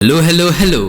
Hello hello hello,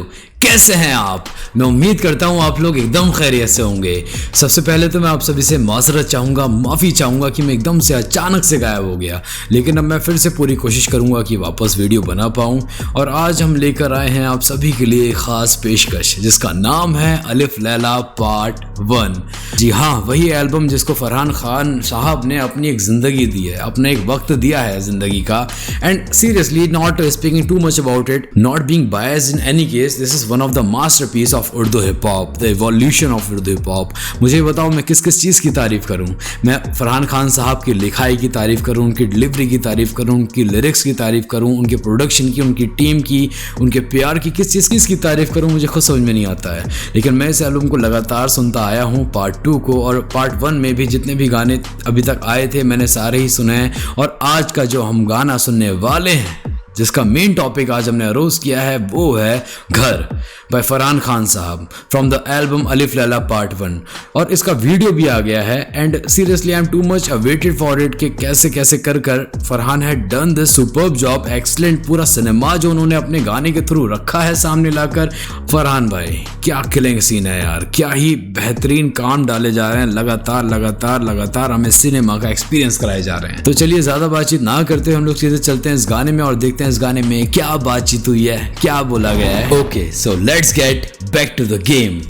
कैसे हैं आप। मैं उम्मीद करता हूं आप लोग एकदम खैरियत से होंगे। सबसे पहले तो मैं आप सभी से माजरत चाहूँगा, माफ़ी चाहूँगा कि मैं एकदम से अचानक से गायब हो गया, लेकिन अब मैं फिर से पूरी कोशिश करूँगा कि वापस वीडियो बना पाऊँ। और आज हम लेकर आए हैं आप सभी के लिए एक ख़ास पेशकश जिसका नाम है अलिफ लैला पार्ट 1। जी हाँ, वही एल्बम जिसको फरहान खान साहब ने अपनी एक ज़िंदगी दी है, अपना एक वक्त दिया है ज़िंदगी का। And seriously, not speaking too much about it, not being biased in any case, this is one of the masterpiece of Urdu hip hop, the evolution of Urdu hip hop. मुझे बताओ मैं किस किस चीज़ की तारीफ़ करूँ। मैं फरहान खान साहब की लिखाई की तारीफ़ करूँ, उनकी डिलीवरी की तारीफ़ करूँ, उनकी लिरिक्स की तारीफ़ करूँ, उनके प्रोडक्शन की, उनकी टीम की, उनके प्यार की, किस चीज़ की तारीफ़ करूँ मुझे खुद समझ में नहीं आता है। लेकिन मैं इस एल्बम को लगातार सुनता आया हूँ, पार्ट 2 को और पार्ट 1 में भी जितने भी गाने अभी तक आए थे मैंने सारे ही सुने हैं। और आज का जो हम गाना सुनने वाले हैं, जिसका मेन टॉपिक आज हमने अरोज किया है, वो है घर बाय फरहान खान साहब फ्रॉम द एल्बम अलिफ लैला पार्ट 1। और इसका वीडियो भी आ गया है। And seriously I am too much awaited for it कि कैसे कैसे कर कर Farhan had done this superb job, excellent. पूरा सिनेमा जो उन्होंने अपने गाने के थ्रू रखा है सामने लाकर, फरहान भाई क्या किलिंग सीन है यार, क्या ही बेहतरीन काम डाले जा रहे हैं। लगातार लगातार लगातार हमें सिनेमा का एक्सपीरियंस कराए जा रहे हैं। तो चलिए ज़्यादा बातचीत ना करते हम लोग सीधे चलते हैं इस गाने में और देखते हैं इस गाने में क्या बातचीत हुई है, क्या बोला गया है। Okay, so let's get back to the game.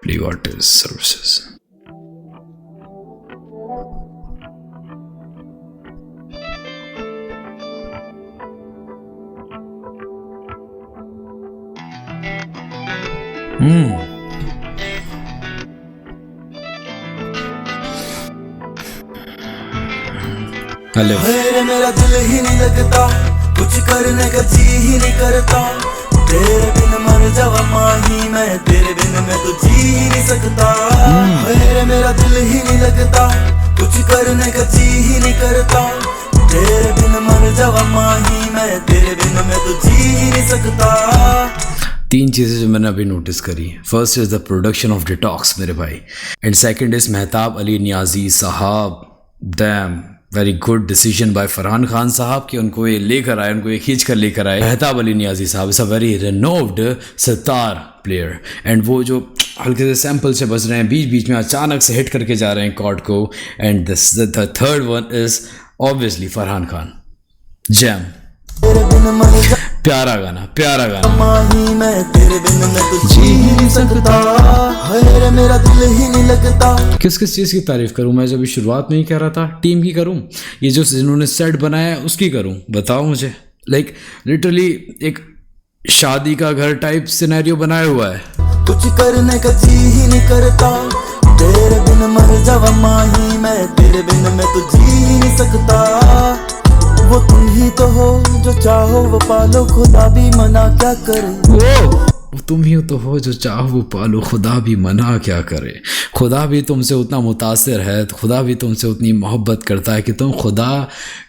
Play water services. Hello. मेरा दिल ही नहीं लगता, कुछ करने का जी ही नहीं करता। तेरे बिन मर जावा माही मैं, तेरे बिन मैं तो जी ही नहीं सकता। मेरा दिल ही नहीं लगता, कुछ करने का जी ही नहीं करता। तेरे बिन मर जावा माही मैं, तेरे बिन मैं तो जी ही नहीं सकता। तीन चीज़ें जो मैंने अभी नोटिस करी। First is the production of detox मेरे भाई, and second is Mehtab Ali Niazi sahab. Damn, very good decision by Farhan Khan sahab कि उनको ये लेकर आए, उनको ये खींच कर लेकर आए। Mehtab Ali Niazi sahab is a very renowned sitar player, and वो जो हल्के से सैम्पल से बज रहे हैं, बीच बीच में अचानक से हिट करके जा रहे हैं कॉर्ड को। And the third one is obviously Farhan Khan. Jam, प्यारा गाना, प्यारा गाना। माही मैं तेरे बिन मैं तो जी ही नहीं सकता। मेरा दिल ही नहीं लगता। किस किस चीज़ की तारीफ करूं मैं, जब भी शुरुआत में ही कह रहा था टीम की करूं, ये जो जिन्होंने सेट बनाया है उसकी करूं, बताओ मुझे। लाइक लिटरली एक शादी का घर टाइप सिनेरियो बनाया हुआ है। कुछ करने का जी ही नहीं करता। तेरे बिन मर जावा माही मैं, तेरे बिन मैं तो जी ही नहीं सकता। वो तुम ही तो हो जो चाहो वो पालो, खुदा भी मना क्या करे। वो तुम ही तो हो जो चाहो वो पालो, खुदा भी मना क्या करे। खुदा भी तुमसे उतना मुतासिर है, तो खुदा भी तुमसे उतनी मोहब्बत करता है कि तुम खुदा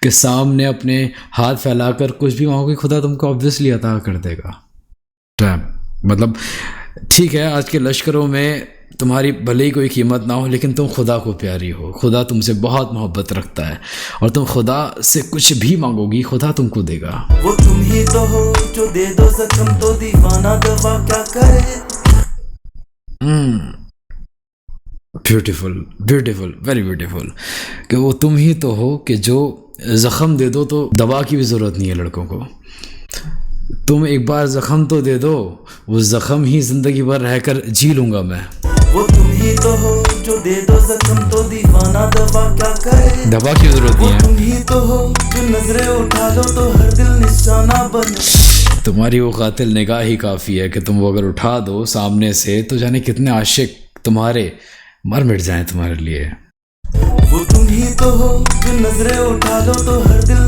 के सामने अपने हाथ फैलाकर कुछ भी मांगोगे, खुदा तुमको ऑब्वियसली अता कर देगा। मतलब ठीक है, आज के लश्करों में तुम्हारी भले ही कोई कीमत ना हो, लेकिन तुम खुदा को प्यारी हो। खुदा तुमसे बहुत मोहब्बत रखता है और तुम खुदा से कुछ भी मांगोगी, खुदा तुमको देगा। वो तुम ही तो हो जो दे दो जख्म तो दीवाना दवा क्या करे। Beautiful, beautiful, very beautiful. कि वो तुम ही तो हो कि जो ज़ख़म दे दो तो दवा की भी ज़रूरत नहीं है लड़कों को। तुम एक बार ज़ख़म तो दे दो, वो ज़ख़म ही ज़िंदगी भर रहकर जी लूँगा मैं। वो तुम ही तो हो जो दे दो जख्म तो दीवाना दवा क्या करे। दवा की ज़रूरत नहीं है। तुम ही तो हो जो नजरें उठा लो तो हर दिल निशाना बने। तुम्हारी वो कातिल निगाह ही काफ़ी है कि तुम वो अगर उठा दो सामने से तो जाने कितने आशिक तुम्हारे मर मिट जाएं तुम्हारे लिए। वो तुम ही तो हो जो नजरें उठा लो तो हर दिल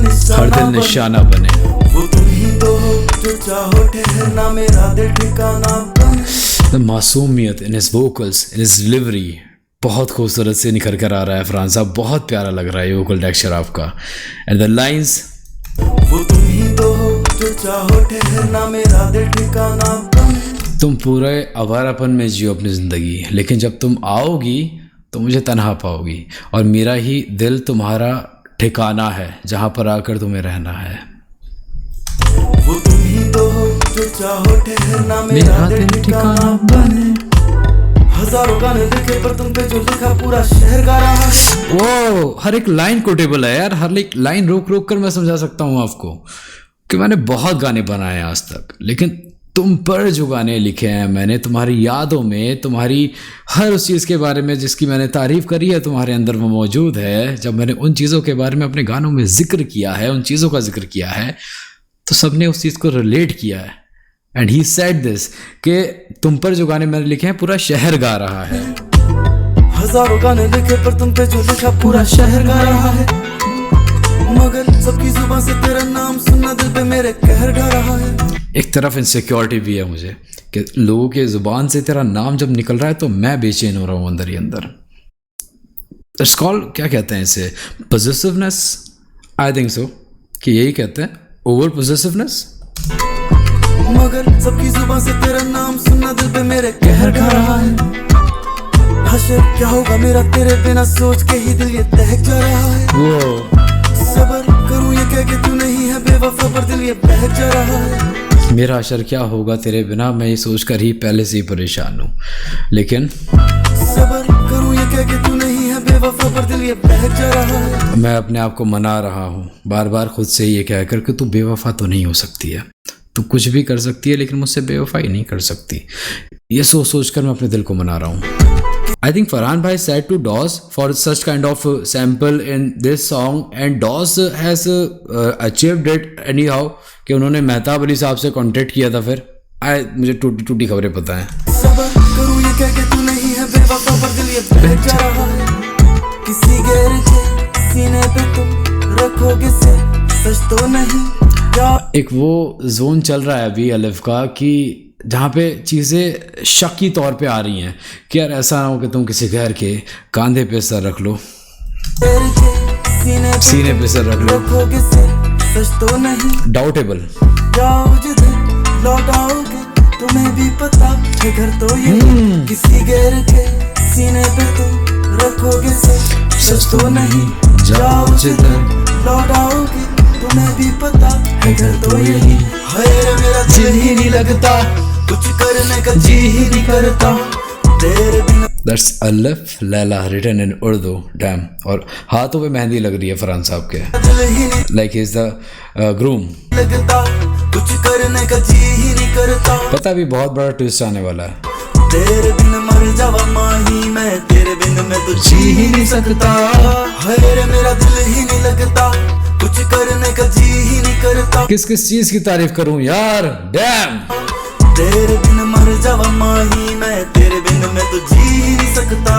निशाना बने। वो तुम ही तो हो जो चाहो ठहरना मेरा दिल ठिकाना बने। द मासूमियत in his vocals, in his delivery बहुत खूबसूरत से निखर कर आ रहा है। फरहान साहब बहुत प्यारा लग रहा है ये वोकल टेक्सचर आपका। एंड द लाइंस, वो तुम ही तो हो जो चाहो ठहरना मेरा दिल ठिकाना बने। तुम पूरे आवारापन में जियो अपनी ज़िंदगी, लेकिन जब तुम आओगी तो मुझे तन्हा पाओगी और मेरा ही दिल तुम्हारा ठिकाना है जहाँ पर आकर तुम्हें रहना है। वो तुम ही तो हो जो चाहो ठहरना मेरा दिल ठिकाना बने। हजारों गाने लिखे पर तुम पे जो लिखा पूरा शहर गा रहा है। वो हर एक लाइन कोटेबल है यार, हर एक लाइन रोक रोक कर मैं समझा सकता हूँ आपको कि मैंने बहुत गाने बनाए आज तक, लेकिन तुम पर जो गाने लिखे हैं मैंने, तुम्हारी यादों में, तुम्हारी हर उस चीज़ के बारे में जिसकी मैंने तारीफ़ करी है तुम्हारे अंदर वो मौजूद है। जब मैंने उन चीज़ों के बारे में अपने गानों में जिक्र किया है, उन चीज़ों का जिक्र किया है, तो सबने उस चीज़ को रिलेट किया है। एंड ही सेड दिस कि तुम पर जो गाने मैंने लिखे हैं पूरा शहर गा रहा है। हजारों गाने लिखे पर तुम पे जो लिखा पूरा शहर गा रहा है, मगर सबकी जुबान से तेरा नाम सुनना दिल पे मेरे कहर ढा रहा है। एक तरफ इनसिक्योरिटी भी है मुझे कि लोगों के जुबान से तेरा नाम जब निकल रहा है तो मैं बेचैन हो रहा हूँ अंदर ही अंदर। इट्स कॉल्ड, क्या कहते हैं इसे, पॉसेसिवनेस, आई थिंक सो कि यही कहते हैं, ओवर पॉसेसिवनेस। मगर सबकी जुबान से तेरा नाम सुनना दिल पे मेरे कहर ढा रहा है। हशर क्या होगा मेरा तेरे बिना सोच के ही दिल ये दहक जा रहा है। वो सबर करूं ये कह के तू नहीं है बेवफा पर दिल ये बहक जा रहा है। मेरा अशर क्या होगा तेरे बिना, मैं ये सोच कर ही पहले से ही परेशान हूँ, लेकिन सबर करूं ये कह के तू नहीं है बेवफा पर दिल ये बहक जा रहा है। मैं अपने आप को मना रहा हूँ बार बार खुद से ये कहकर कि तू बेवफा तो नहीं हो सकती है, तू कुछ भी कर सकती है लेकिन मुझसे बेवफाई नहीं कर सकती। ये सोच सोच कर मैं अपने दिल को मना रहा हूँ। I think Farhan bhai said to DOS for such kind of sample in this song and DOS has achieved it anyhow कि उन्होंने मेहताब अली साहब से कांटेक्ट किया था। फिर मुझे टूटी टूटी खबरें पता हैं। सबर करूं ये कह के तू नहीं है बेवफा पर दिल ये बहक जा रहा है। किसी गैर के सीने पे तुम रखोगे से सच तो नहीं क्या। एक वो जोन चल रहा है अभी अलिफ का कि जहाँ पे चीज़ें शक की तौर पे आ रही हैं कि यार ऐसा ना हो कि तुम किसी गैर के कंधे पे सर रख लो, सीने पे सर रख लो। सच तो नहीं डाउटेबल। जाओ जिधर लौटाओगे तुम्हें भी पता है घर तो ये किसी गैर के सीने पे तुम रखोगे सच तो नहीं। जाओ जिधर लौटाओगे तुम्हें भी पता है घर तो यही। है मेरा दिल ही नहीं लगता, कुछ करने का जी ही नहीं करता तेरे बिना। That's Alif Laila written in Urdu, damn। और हाथों पे मेहंदी लग रही है फरहान साहब के, like he's the groom। लगता कुछ करने का जी ही नहीं करता। पता भी बहुत बड़ा ट्विस्ट आने वाला है। तेरे बिन मर जावा माही मैं, तेरे बिन मैं तो जी ही नहीं सकता। है मेरा दिल ही नहीं लगता, कुछ करने का जी ही नहीं करता। किस किस चीज की तारीफ करूं यार, डैम। तेरे बिन मर जावा माही मैं, तेरे बिन मैं तो जी ही नहीं सकता।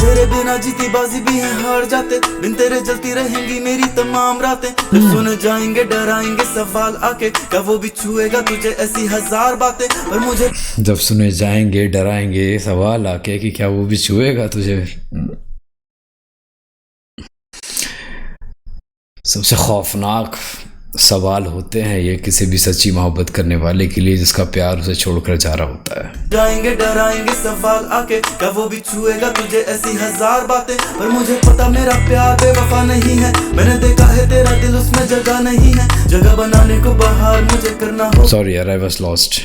तेरे बिना जीती बाजी भी है हार जाते, बिन तेरे जलती रहेंगी मेरी तमाम रातें। जब सुन जाएंगे डराएंगे सवाल आके, क्या वो भी छुएगा तुझे ऐसी हजार बातें। पर मुझे जब सुने जाएंगे डराएंगे सवाल आके कि क्या वो भी छुएगा तुझे। सबसे खौफनाक सवाल होते हैं ये किसी भी सच्ची मोहब्बत करने वाले के लिए जिसका प्यार उसे छोड़कर जा रहा होता है। जाएंगे डराएंगे सवाल आके, क्या वो भी छुएगा तुझे ऐसी हजार बातें। पर मुझे पता मेरा प्यार बेवफा नहीं है, मैंने देखा है तेरा दिल उसमें जगह नहीं है। जगह बनाने को बाहर मुझे करना हो। सॉरी यार, आई वाज लॉस्ट।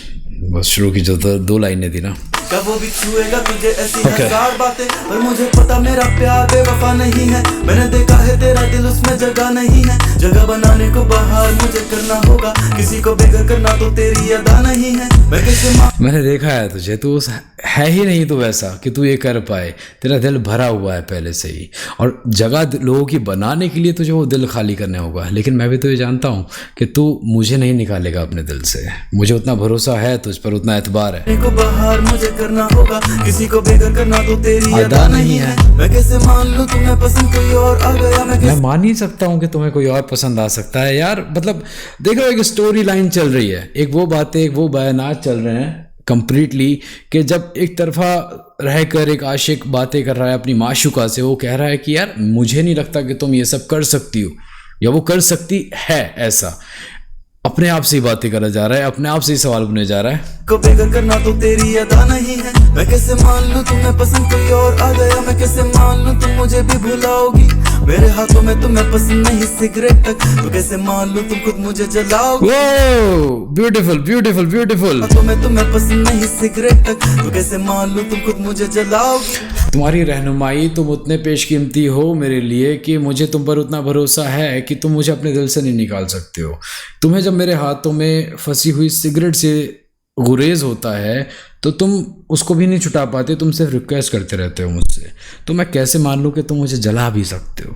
बस शुरू की जो दो लाइनें थी ना, क्या वो भी छुएगा तुझे ऐसी हजार बातें। पर मुझे पता मेरा प्यार बेवफा नहीं है, मैंने देखा है तेरा दिल उसमें जगह नहीं है। जगह बनाने को बाहर मुझे करना होगा, किसी को बेघर करना तो तेरी अदा नहीं है। मैं कैसे मैंने देखा है तुझे, तू है ही नहीं तो वैसा कि तू ये कर पाए। तेरा दिल भरा हुआ है पहले से ही, और जगह लोगों की बनाने के लिए तुझे वो दिल खाली करना होगा। लेकिन मैं भी तो ये जानता हूँ कि तू मुझे नहीं निकालेगा अपने दिल से। मुझे उतना भरोसा है तुझ पर, उतना एतबार है। को बाहर मुझे करना होगा, किसी को बेघर करना तो तेरी अदा नहीं है। मैं कैसे मान लूं तुम्हें पसंद कोई और आ गया। मैं मान ही सकता हूँ कि तुम्हें कोई और पसंद आ सकता है यार। मतलब देखो, एक स्टोरी लाइन चल रही है, एक वो बातें, एक वो बयानात चल रहे हैं कंप्लीटली, कि जब एक तरफा रहकर एक आशिक बातें कर रहा है अपनी माशुका से, वो कह रहा है कि यार मुझे नहीं लगता कि तुम ये सब कर सकती हो या वो कर सकती है। ऐसा अपने आप से ही बातें करा जा रहा है, अपने आप से ही सवाल बुने जा रहा है। को बेघर करना तो तेरी अदा नहीं है। मैं कैसे मान लूं तुम्हें पसंद कोई और आ गया। मैं कैसे मान लूं तुम मुझे भी भुलाओगी। मेरे हाथों में तुम्हें पसंद नहीं सिगरेट तक, तो कैसे मान लूं तुम खुद मुझे जलाओगे। वो ब्यूटीफुल ब्यूटीफुल ब्यूटीफुल। हाथों में तुम्हें पसंद नहीं सिगरेट तक, तो कैसे मान लूं तुम खुद मुझे जलाओगे। तुम्हारी रहनुमाई, तुम उतने पेशकीमती हो मेरे लिए कि मुझे तुम पर उतना भरोसा है कि तुम मुझे अपने दिल से नहीं निकाल सकते हो। तुम्हें जब मेरे हाथों में फंसी हुई सिगरेट से गुरेज होता है तो तुम उसको भी नहीं छुटा पाते, तुम सिर्फ रिक्वेस्ट करते रहते हो मुझसे। तो मैं कैसे मान लूं कि तुम मुझे जला भी सकते हो।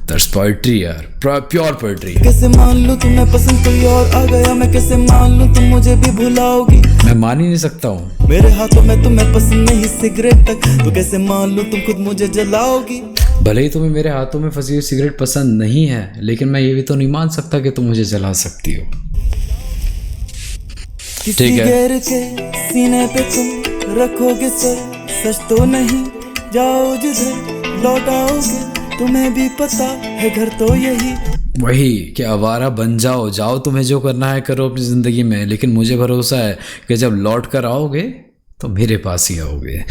दैट्स पोएट्री यार, प्योर पोएट्री। कैसे मान लूं तुम्हें पसंद कोई और आ गया, मैं कैसे मान लूं तुम मुझे भी भुलाओगी। मैं मान ही नहीं सकता हूँ। मेरे हाथों में तुम्हें पसंद नहीं सिगरेट तक, तो कैसे मान लूं तुम खुद मुझे जलाओगी। भले ही तुम्हें मेरे हाथों में फंसी हुई सिगरेट पसंद नहीं है, लेकिन मैं ये भी तो नहीं मान सकता कि तुम मुझे जला सकती हो। किसी गैर के सीने पे तुम रखोगे सर, सच तो नहीं। जाओ जिधर लौट आओगे, तुम्हें भी पता है घर तो यही। वही कि आवारा बन जाओ, जाओ तुम्हें जो करना है करो अपनी ज़िंदगी में, लेकिन मुझे भरोसा है कि जब लौट कर आओगे तो मेरे पास ही आओगे।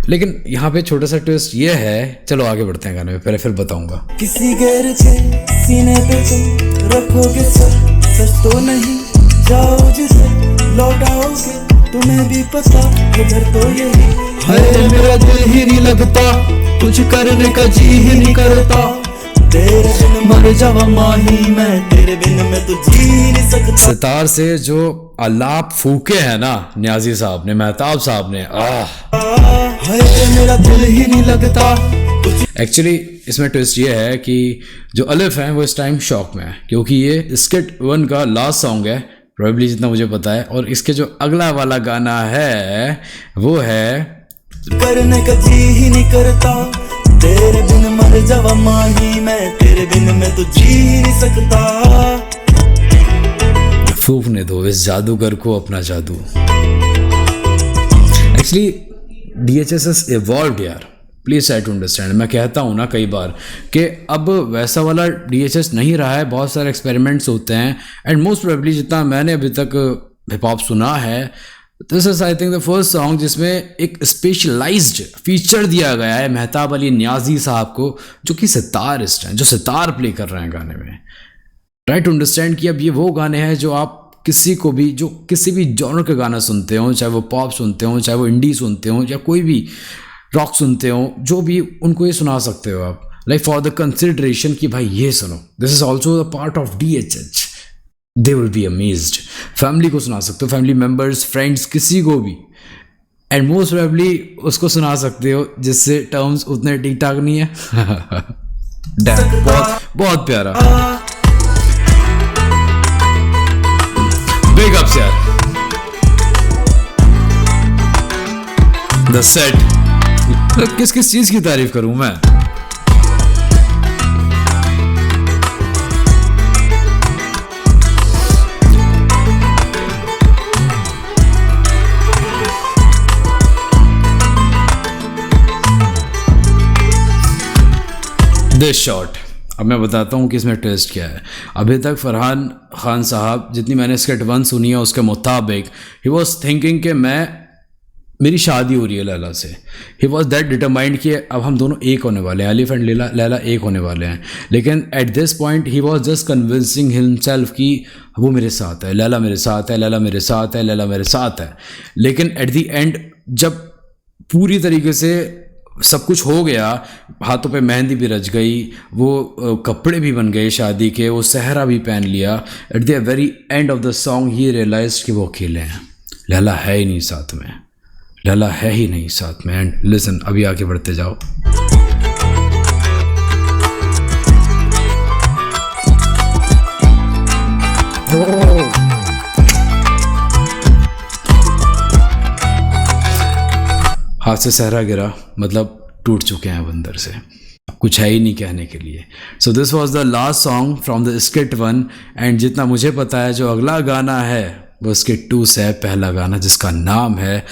लेकिन यहाँ पे छोटा सा ट्विस्ट ये है, चलो आगे बढ़ते हैं गाने में, पहले फिर बताऊंगा। किसी गैर के सीने पे तुम रखोगे सर, सच तो नहीं। जाओ जिधर लौट आओगे, तुम्हें भी पता है घर तो यही। हाय मेरा दिल ही नहीं लगता, कुछ करने का जी ही नहीं करता। तेरे बिन मर जावा माही मैं, तेरे बिन मैं तो जी ही नहीं सकता। सितार से जो अलाप फूके हैं ना न्याजी साहब ने, मेहताब साहब ने, हाय मेरा दिल ही नहीं लगता। एक्चुअली इसमें ट्विस्ट ये है कि जो अलिफ है वो इस टाइम शॉक में है, क्योंकि ये स्किट 1 का लास्ट सॉन्ग है प्रोबेबली, जितना मुझे पता है। और इसके जो अगला वाला गाना है वो है करने का जी ही नहीं करता। तेरे बिन मर जावा माही मैं, तेरे बिन मैं तो जी ही नहीं सकता। फूकने दो इस जादूगर को अपना जादू। एक्चुअली DHS इवॉल्व्ड यार, प्लीज ट्राई टू अंडरस्टैंड। मैं कहता हूँ ना कई बार कि अब वैसा वाला DHS नहीं रहा है, बहुत सारे एक्सपेरिमेंट्स होते हैं। एंड मोस्ट प्रोबेबली जितना मैंने अभी तक हिप हॉप सुना है, this is I think the first song जिसमें एक स्पेशलाइज्ड फीचर दिया गया है मेहताब अली नियाजी साहब को, जो कि सितारिस्ट हैं, जो सितार प्ले कर रहे हैं गाने में। ट्राई टू अंडरस्टैंड कि अब ये वो गाने हैं जो आप किसी को भी, जो किसी भी जॉनर का गाना सुनते हो, चाहे वो पॉप सुनते हो, चाहे वो इंडी सुनते हो, या कोई भी रॉक सुनते हो, जो भी, उनको ये सुना सकते हो आप, लाइक फॉर द कंसिडरेशन कि भाई ये सुनो, this is also the part of DHH, they will be amazed. Family को सुना सकते हो, फैमिली मेम्बर्स, फ्रेंड्स, किसी को भी। एंड मोस्ट प्रोबेबली उसको सुना सकते हो जिससे टर्म्स उतने ठीक ठाक नहीं है। डैम, बहुत बहुत प्यारा। बिग अप्स यार, द सेट। किस किस चीज की तारीफ करूं मैं। दिस शॉट, अब मैं बताता हूँ कि इसमें ट्विस्ट क्या है। अभी तक फरहान खान साहब, जितनी मैंने स्किट 1 सुनी है उसके मुताबिक, ही वॉज थिंकिंग कि मेरी शादी हो रही है लैला से। ही वॉज दैट डिटरमाइंड कि अब हम दोनों एक होने वाले हैं, अलिफ एंड लैला एक होने वाले हैं। लेकिन at this point he was just convincing himself कि वो मेरे साथ है, लैला मेरे साथ है, लैला मेरे साथ है, लैला मेरे साथ है। लेकिन एट द एंड जब पूरी तरीके से सब कुछ हो गया, हाथों पे मेहंदी भी रच गई, वो कपड़े भी बन गए शादी के, वो सहरा भी पहन लिया, at the very end of the song ही रियलाइज कि वो अकेले हैं, लैला है ही नहीं साथ में, लैला है ही नहीं साथ में। एंड लिसन, अभी आगे बढ़ते जाओ। हाथ से सहरा गिरा, मतलब टूट चुके हैं बंदर से, कुछ है ही नहीं कहने के लिए। सो this was the last song from the skit 1। And जितना मुझे पता है जो अगला गाना है वो स्किट 2 से है, पहला गाना जिसका नाम है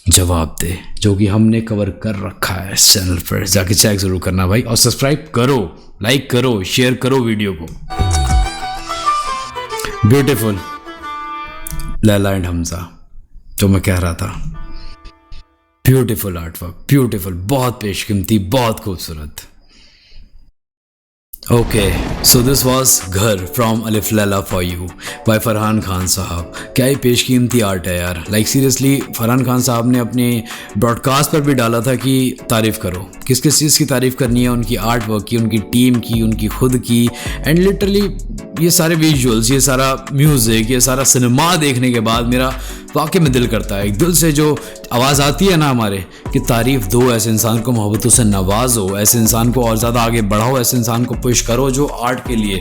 जवाब दे, जो कि हमने कवर कर रखा है इस चैनल पर। जाके चेक जरूर करना भाई, और सब्सक्राइब करो, लाइक करो, शेयर करो वीडियो को। ब्यूटीफुल लैला एंड हमजा, जो मैं कह रहा था। ब्यूटीफुल आर्टवर्क, ब्यूटीफुल, बहुत पेशकीमती, बहुत खूबसूरत। Okay, so this was Ghar from Alif Laila for you by Farhan Khan sahab. क्या ही पेशकीमती आर्ट है यार। लाइक सीरियसली फरहान खान साहब ने अपने ब्रॉडकास्ट पर भी डाला था कि तारीफ़ करो, किस किस चीज़ की तारीफ़ करनी है, उनकी आर्ट वर्क की, उनकी टीम की, उनकी खुद की। एंड लिटरली ये सारे विजुअल्स, ये सारा म्यूज़िक, ये सारा सिनेमा देखने के बाद मेरा वाकई में दिल करता है, एक दिल से जो आवाज़ आती है ना हमारे, कि तारीफ़ दो, ऐसे इंसान को मोहब्बतों से नवाजो, ऐसे इंसान को और ज़्यादा आगे बढ़ाओ, ऐसे इंसान को पुश करो जो आर्ट के लिए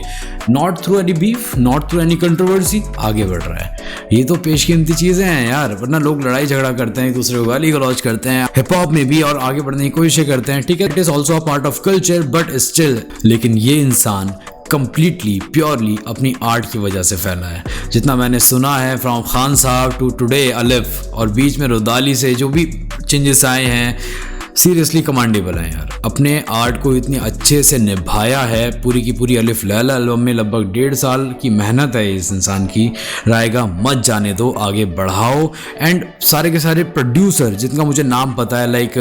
not through any beef, not through any controversy आगे बढ़ रहा है। ये तो पेशकीमती चीज़ें हैं यार, वरना लोग लड़ाई झगड़ा करते हैं, एक दूसरे को गाली गलौज करते हैं हिप हॉप में भी और आगे बढ़ने की कोशिश करते हैं। ठीक है, it is also a part of culture but still, लेकिन ये इंसान कंप्लीटली प्योरली अपनी आर्ट की वजह से फैला है। जितना मैंने सुना है फ्रॉम खान साहब टू टुडे अलिफ, और बीच में रुदाली से जो भी चेंजेस आए हैं, सीरियसली कमांडेबल हैं यार। अपने आर्ट को इतने अच्छे से निभाया है। पूरी की पूरी अलिफ लैला एल्बम में लगभग 1.5 साल की मेहनत है इस इंसान की। रायगा मत जाने दो, आगे बढ़ाओ। एंड सारे के सारे प्रोड्यूसर जिनका मुझे नाम पता है, लाइक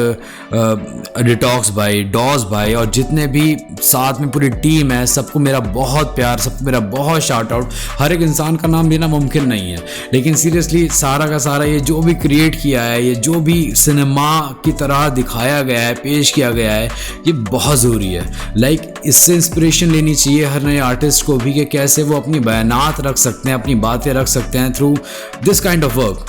डिटॉक्स भाई, डॉस भाई, और जितने भी साथ में पूरी टीम है, सबको मेरा बहुत प्यार, सबको मेरा बहुत शाउट आउट। हर एक इंसान का नाम लेना मुमकिन नहीं है, लेकिन सीरियसली सारा का सारा ये जो भी क्रिएट किया है, ये जो भी सिनेमा की तरह दिखाया गया है, पेश किया गया है, ये बहुत ज़रूरी है। लाइक इससे इंस्पिरेशन लेनी चाहिए हर नए आर्टिस्ट को भी, कि कैसे वो अपनी बयानात रख सकते हैं, अपनी बातें रख सकते हैं through this kind of work.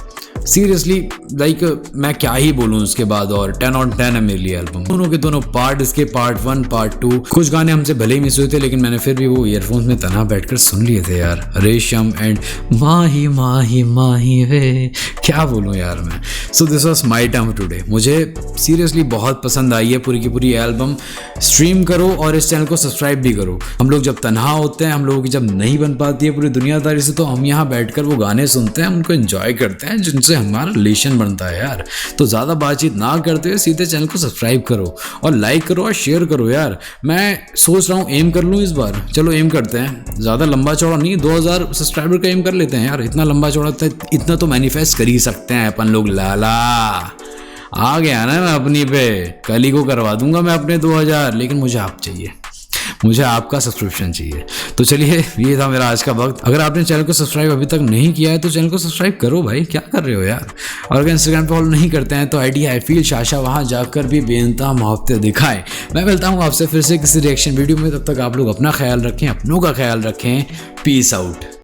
Seriously like मैं क्या ही बोलूँ उसके बाद, और 10 on 10 है मेरे लिए एल्बम। दोनों के दोनों पार्ट, इसके पार्ट 1 पार्ट 2, कुछ गाने हमसे भले ही मिस हुए थे, लेकिन मैंने फिर भी वो ईयरफोन्स में तना बैठकर सुन लिए थे यार। रेशम एंड माही माही माही वे, क्या बोलूँ यार मैं। सो this was my time today. मुझे सीरियसली बहुत पसंद आई है पूरी की पूरी एल्बम। स्ट्रीम करो और इस चैनल को सब्सक्राइब भी करो। हम लोग जब तन्हा होते हैं, हम लोगों की जब नहीं बन पाती है पूरी दुनियादारी से, तो हम यहाँ बैठकर वो गाने सुनते हैं, उनको एंजॉय करते हैं, जिनसे हमारा रिलेशन बनता है यार। तो ज़्यादा बातचीत ना करते हुए सीधे चैनल को सब्सक्राइब करो और लाइक करो और शेयर करो यार। मैं सोच रहा हूँ एम कर लूँ इस बार, चलो एम करते हैं। ज़्यादा लंबा चौड़ा नहीं, 2000 सब्सक्राइबर का एम कर लेते हैं यार। इतना लंबा चौड़ा इतना तो मैनिफेस्ट कर ही सकते हैं अपन लोग। लाला आ गया ना मैं अपनी पे, कल ही को करवा दूंगा मैं अपने 2000, लेकिन मुझे आप चाहिए, मुझे आपका सब्सक्रिप्शन चाहिए। तो चलिए, ये था मेरा आज का वक्त। अगर आपने चैनल को सब्सक्राइब अभी तक नहीं किया है तो चैनल को सब्सक्राइब करो भाई, क्या कर रहे हो यार। और अगर इंस्टाग्राम पे फॉलो नहीं करते हैं तो आईडी आई फील शाशा, वहाँ जाकर भी बेइंतहा मोहब्बतें दिखाएं। मैं मिलता हूँ आपसे फिर से किसी रिएक्शन वीडियो में। तब तक आप लोग अपना ख्याल रखें, अपनों का ख्याल रखें। Peace out.